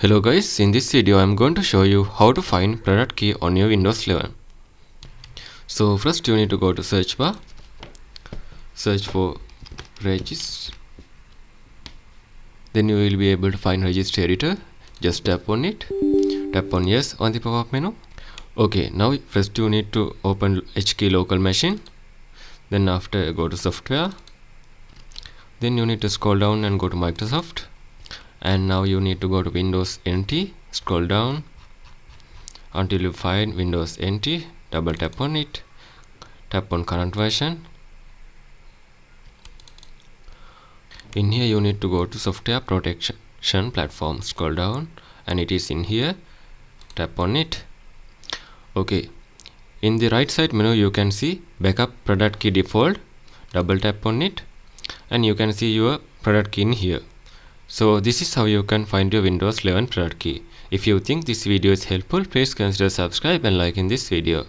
Hello guys, in this video I am going to show you how to find product key on your Windows 11. So first you need to go to search bar, search for regist, then you will be able to find regist editor. Just tap on it, tap on yes on the pop-up menu. Okay, now first you need to open HKey local machine, then after go to software, then you need to scroll down and go to Microsoft. And now you need to go to Windows NT, scroll down until you find Windows NT, double tap on it, tap on current version. In here you need to go to software protection platform, scroll down and it is in here, tap on it. Okay, in the right side menu you can see backup product key default, double tap on it and you can see your product key in here. So this is how you can find your Windows 11 product key. If you think this video is helpful, please consider subscribe and liking this video.